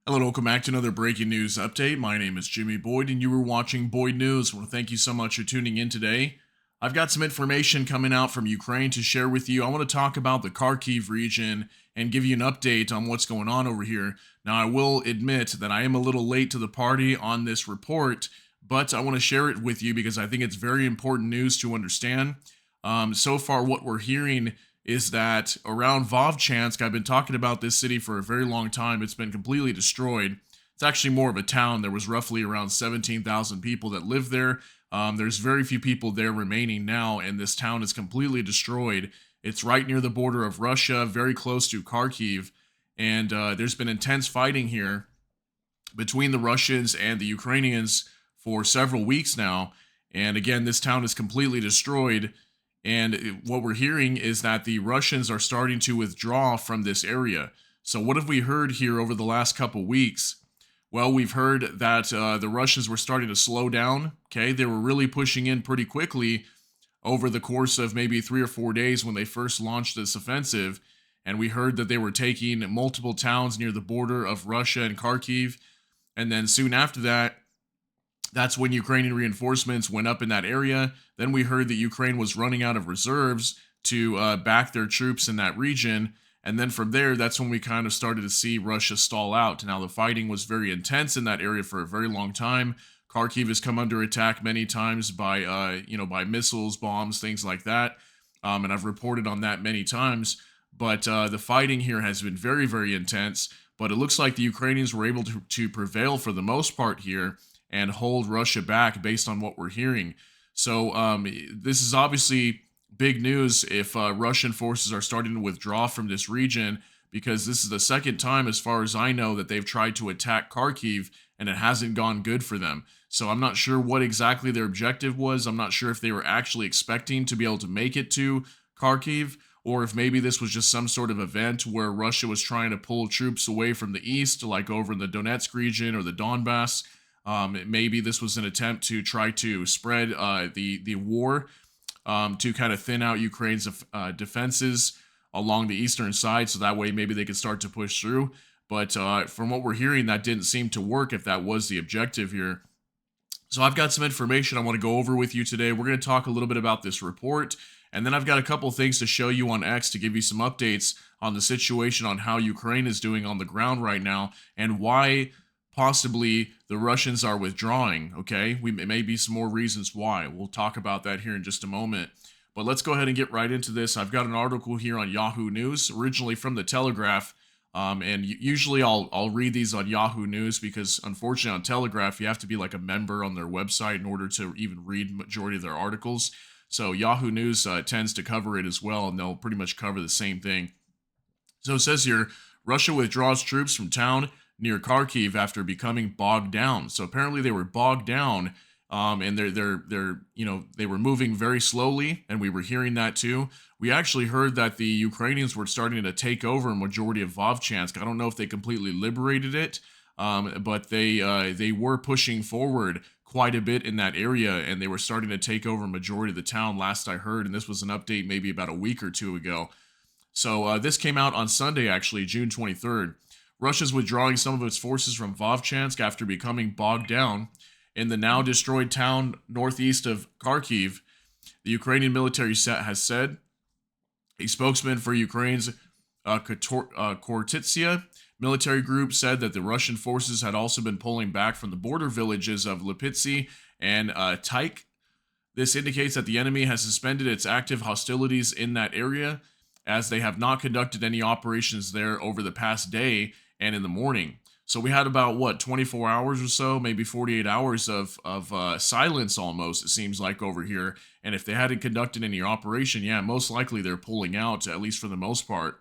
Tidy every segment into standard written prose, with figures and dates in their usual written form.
Hello, and welcome back to another breaking news update. My name is Jimmy Boyd, and you were watching Boyd News. I want to thank you so much for tuning in today. I've got some information coming out from Ukraine to share with you. I want to talk about the Kharkiv region and give you an update on what's going on over here. Now, I will admit that I am a little late to the party on this report, but I want to share it with you because I think it's very important news to understand. So far, what we're hearing is that around Vovchansk, I've been talking about this city for a very long time. It's been completely destroyed. It's actually more of a town. There was roughly around 17,000 people that lived there. There's very few people there remaining now, and this town is completely destroyed. It's right near the border of Russia, very close to Kharkiv, and there's been intense fighting here between the Russians and the Ukrainians for several weeks now. And again, this town is completely destroyed. And what we're hearing is that the Russians are starting to withdraw from this area. So what have we heard here over the last couple weeks? Well, we've heard that the Russians were starting to slow down. Okay, they were really pushing in pretty quickly over the course of maybe 3 or 4 days when they first launched this offensive. And we heard that they were taking multiple towns near the border of Russia and Kharkiv. And then soon after that, that's when Ukrainian reinforcements went up in that area. Then we heard that Ukraine was running out of reserves to back their troops in that region. And then from there, that's when we kind of started to see Russia stall out. Now, the fighting was very intense in that area for a very long time. Kharkiv has come under attack many times by, by missiles, bombs, things like that. And I've reported on that many times. But the fighting here has been very, very intense. But it looks like the Ukrainians were able to prevail for the most part here and hold Russia back based on what we're hearing. So this is obviously big news if Russian forces are starting to withdraw from this region, because this is the second time, as far as I know, that they've tried to attack Kharkiv and it hasn't gone good for them. So I'm not sure what exactly their objective was. I'm not sure if they were actually expecting to be able to make it to Kharkiv, or if maybe this was just some sort of event where Russia was trying to pull troops away from the east, like over in the Donetsk region or the Donbass. Maybe this was an attempt to try to spread the war to kind of thin out Ukraine's defenses along the eastern side, so that way maybe they could start to push through. But from what we're hearing, that didn't seem to work if that was the objective here. So I've got some information I want to go over with you today. We're going to talk a little bit about this report, and then I've got a couple things to show you on X to give you some updates on the situation on how Ukraine is doing on the ground right now and why possibly the Russians are withdrawing. Okay, it may be some more reasons why. We'll talk about that here in just a moment. But let's go ahead and get right into this. I've got an article here on Yahoo News, originally from the Telegraph. And usually I'll read these on Yahoo News because unfortunately on Telegraph you have to be like a member on their website in order to even read majority of their articles. So Yahoo News tends to cover it as well, and they'll pretty much cover the same thing. So it says here, Russia withdraws troops from town near Kharkiv after becoming bogged down. So apparently they were bogged down, and they were moving very slowly, and we were hearing that too. We actually heard that the Ukrainians were starting to take over a majority of Vovchansk. I don't know if they completely liberated it, but they were pushing forward quite a bit in that area, and they were starting to take over a majority of the town last I heard, and this was an update maybe about a week or two ago. So this came out on Sunday, actually, June 23rd. Russia's withdrawing some of its forces from Vovchansk after becoming bogged down in the now destroyed town northeast of Kharkiv, the Ukrainian military has said. A spokesman for Ukraine's Kortitsia military group said that the Russian forces had also been pulling back from the border villages of Lipitsy and Taik. This indicates that the enemy has suspended its active hostilities in that area, as they have not conducted any operations there over the past day and in the morning. So we had about, 24 hours or so, maybe 48 hours of silence almost, it seems like, over here. And if they hadn't conducted any operation, yeah, most likely they're pulling out, at least for the most part.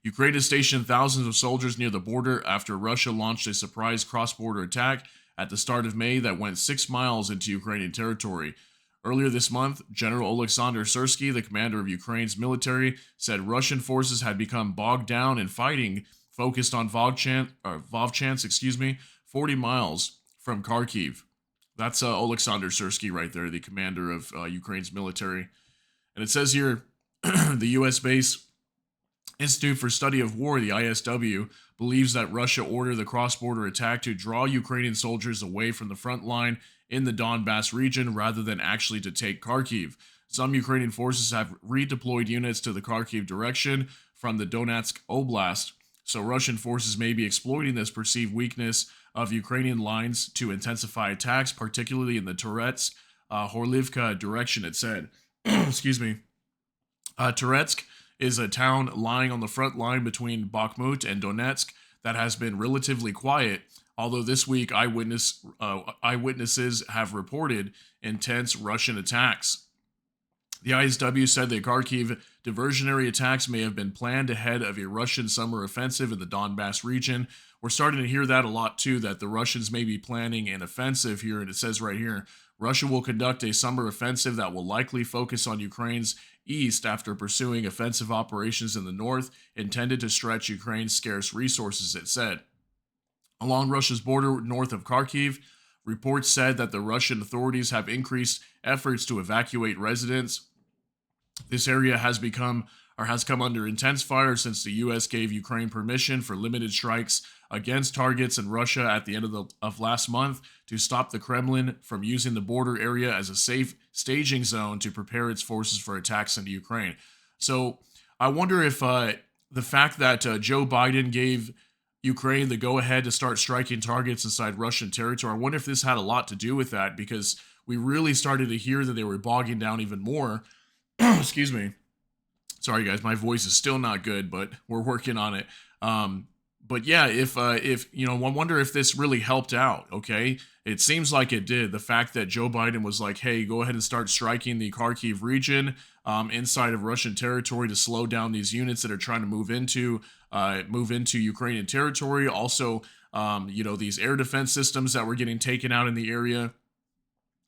Ukraine has stationed thousands of soldiers near the border after Russia launched a surprise cross-border attack at the start of May that went 6 miles into Ukrainian territory. Earlier this month, General Alexander Syrsky, the commander of Ukraine's military, said Russian forces had become bogged down in fighting focused on Vovchansk, 40 miles from Kharkiv. That's Alexander Syrsky right there, the commander of Ukraine's military. And it says here, the U.S.-based Institute for Study of War, the ISW, believes that Russia ordered the cross-border attack to draw Ukrainian soldiers away from the front line in the Donbass region rather than actually to take Kharkiv. Some Ukrainian forces have redeployed units to the Kharkiv direction from the Donetsk Oblast, so Russian forces may be exploiting this perceived weakness of Ukrainian lines to intensify attacks, particularly in the Toretsk, Horlivka direction, it said. Excuse me. Toretsk is a town lying on the front line between Bakhmut and Donetsk that has been relatively quiet, although this week eyewitnesses have reported intense Russian attacks. The ISW said the Kharkiv diversionary attacks may have been planned ahead of a Russian summer offensive in the Donbass region. We're starting to hear that a lot too, that the Russians may be planning an offensive here, and it says right here, Russia will conduct a summer offensive that will likely focus on Ukraine's east after pursuing offensive operations in the north intended to stretch Ukraine's scarce resources, it said. Along Russia's border north of Kharkiv, reports said that the Russian authorities have increased efforts to evacuate residents. This area has come under intense fire since the U.S. gave Ukraine permission for limited strikes against targets in Russia at the end of last month to stop the Kremlin from using the border area as a safe staging zone to prepare its forces for attacks into Ukraine. So I wonder if the fact that Joe Biden gave Ukraine the go-ahead to start striking targets inside Russian territory, I wonder if this had a lot to do with that, because we really started to hear that they were bogging down even more. Excuse me. Sorry, guys, my voice is still not good, but we're working on it. But yeah, if you know, I wonder if this really helped out. Okay, it seems like it did. The fact that Joe Biden was like, "Hey, go ahead and start striking the Kharkiv region inside of Russian territory to slow down these units that are trying to move into Ukrainian territory." Also, you know, these air defense systems that were getting taken out in the area.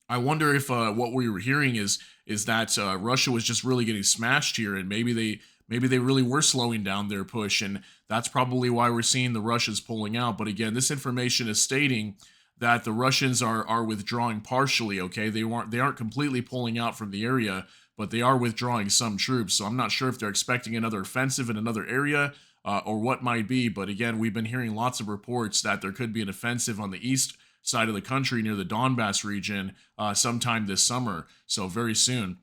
I wonder if what we were hearing is that Russia was just really getting smashed here, and maybe they really were slowing down their push, and that's probably why we're seeing the Russians pulling out. But again, this information is stating that the Russians are withdrawing partially. Okay, they aren't completely pulling out from the area, but they are withdrawing some troops. So I'm not sure if they're expecting another offensive in another area or what might be. But again, we've been hearing lots of reports that there could be an offensive on the east side of the country near the Donbass region sometime this summer, so very soon.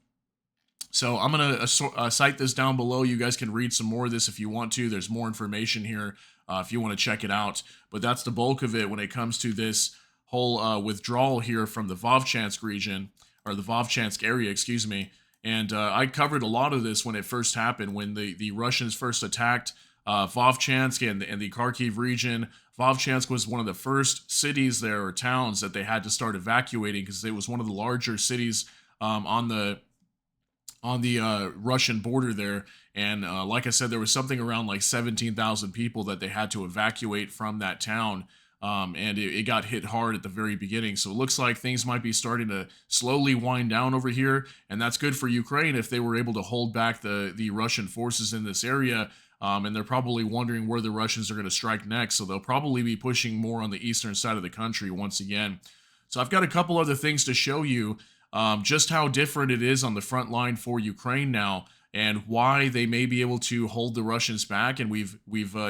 So I'm going to cite this down below. You guys can read some more of this if you want to. There's more information here if you want to check it out. But that's the bulk of it when it comes to this whole withdrawal here from the Vovchansk region, or the Vovchansk area, excuse me. And I covered a lot of this when it first happened, when the Russians first attacked Vovchansk and the Kharkiv region. Vovchansk was one of the first cities there, or towns, that they had to start evacuating because it was one of the larger cities on the Russian border there. And like I said, there was something around like 17,000 people that they had to evacuate from that town. And it got hit hard at the very beginning. So it looks like things might be starting to slowly wind down over here. And that's good for Ukraine if they were able to hold back the Russian forces in this area. And they're probably wondering where the Russians are going to strike next. So they'll probably be pushing more on the eastern side of the country once again. So I've got a couple other things to show you just how different it is on the front line for Ukraine now, and why they may be able to hold the Russians back. And we've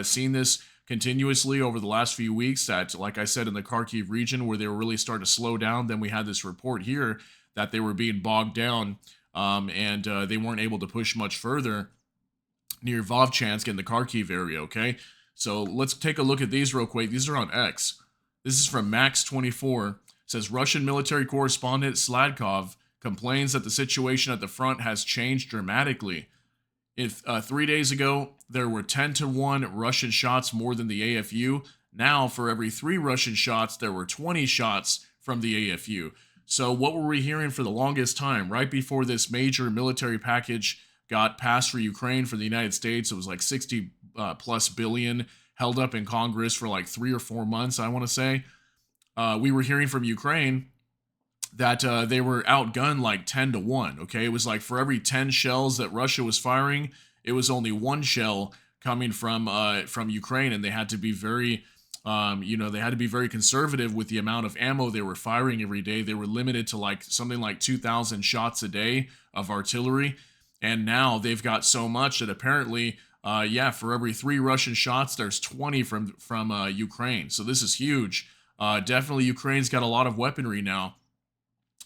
seen this continuously over the last few weeks, that, like I said, in the Kharkiv region where they were really starting to slow down. Then we had this report here that they were being bogged down and they weren't able to push much further near Vovchansk in the Kharkiv area, okay? So let's take a look at these real quick. These are on X. This is from Max24. It says, Russian military correspondent Sladkov complains that the situation at the front has changed dramatically. If 3 days ago, there were 10-to-1 Russian shots more than the AFU. Now, for every 3 Russian shots, there were 20 shots from the AFU. So what were we hearing for the longest time? Right before this major military package got passed for Ukraine for the United States, it was like 60 plus billion, held up in Congress for like 3 or 4 months, I want to say. We were hearing from Ukraine that they were outgunned like 10-to-1, okay? It was like for every 10 shells that Russia was firing, it was only 1 shell coming from Ukraine, and they had to be very, they had to be very conservative with the amount of ammo they were firing every day. They were limited to like something like 2,000 shots a day of artillery. And now they've got so much that apparently Yeah, for every 3 Russian shots, there's 20 from Ukraine. So this is huge. Definitely, Ukraine's got a lot of weaponry now,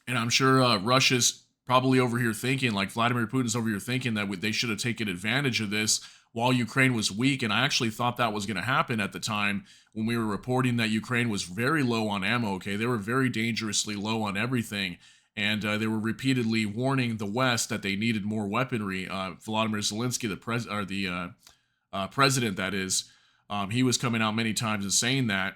and I'm sure Russia's probably over here thinking, like Vladimir Putin's over here thinking that they should have taken advantage of this while Ukraine was weak. And I actually thought that was going to happen at the time when we were reporting that Ukraine was very low on ammo. Okay, they were very dangerously low on everything. And they were repeatedly warning the West that they needed more weaponry. Volodymyr Zelensky, the president, that is, he was coming out many times and saying that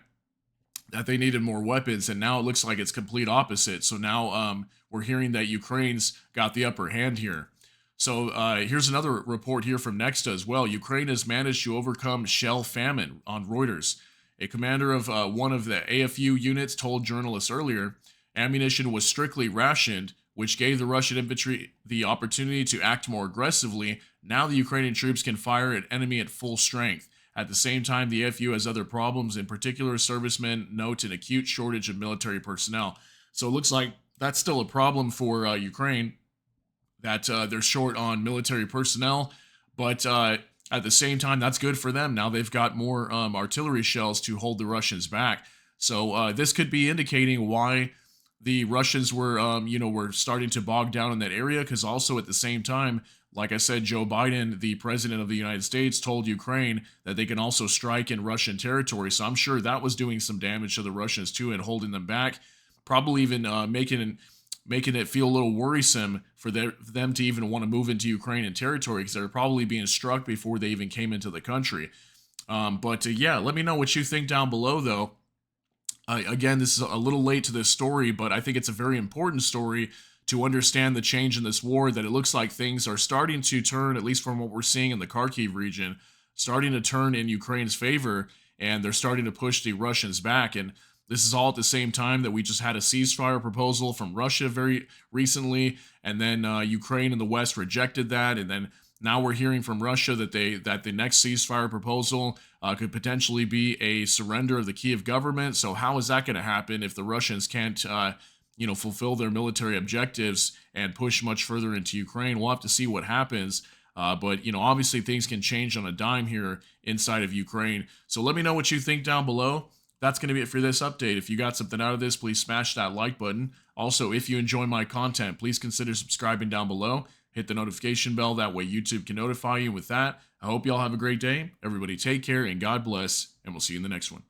they needed more weapons, and now it looks like it's complete opposite. So now we're hearing that Ukraine's got the upper hand here. So here's another report here from Nexta as well. Ukraine has managed to overcome shell famine on Reuters. A commander of one of the AFU units told journalists earlier, ammunition was strictly rationed, which gave the Russian infantry the opportunity to act more aggressively. Now the Ukrainian troops can fire at enemy at full strength. At the same time, the AFU has other problems. In particular, servicemen note an acute shortage of military personnel. So it looks like that's still a problem for Ukraine, that they're short on military personnel. But at the same time, that's good for them. Now they've got more artillery shells to hold the Russians back. So this could be indicating why the Russians were starting to bog down in that area, because also at the same time, like I said, Joe Biden, the president of the United States, told Ukraine that they can also strike in Russian territory. So I'm sure that was doing some damage to the Russians too and holding them back, probably even making it feel a little worrisome for them to even want to move into Ukrainian territory, because they're probably being struck before they even came into the country. Yeah, let me know what you think down below, though. Again, this is a little late to this story, but I think it's a very important story to understand the change in this war, that it looks like things are starting to turn, at least from what we're seeing in the Kharkiv region, starting to turn in Ukraine's favor, and they're starting to push the Russians back. And this is all at the same time that we just had a ceasefire proposal from Russia very recently, and then Ukraine and the West rejected that, and then now we're hearing from Russia that the next ceasefire proposal could potentially be a surrender of the Kiev government. So how is that going to happen if the Russians can't, fulfill their military objectives and push much further into Ukraine? We'll have to see what happens. But obviously things can change on a dime here inside of Ukraine. So let me know what you think down below. That's going to be it for this update. If you got something out of this, please smash that like button. Also, if you enjoy my content, please consider subscribing down below. Hit the notification bell. That way YouTube can notify you. With that, I hope y'all have a great day. Everybody take care and God bless, and we'll see you in the next one.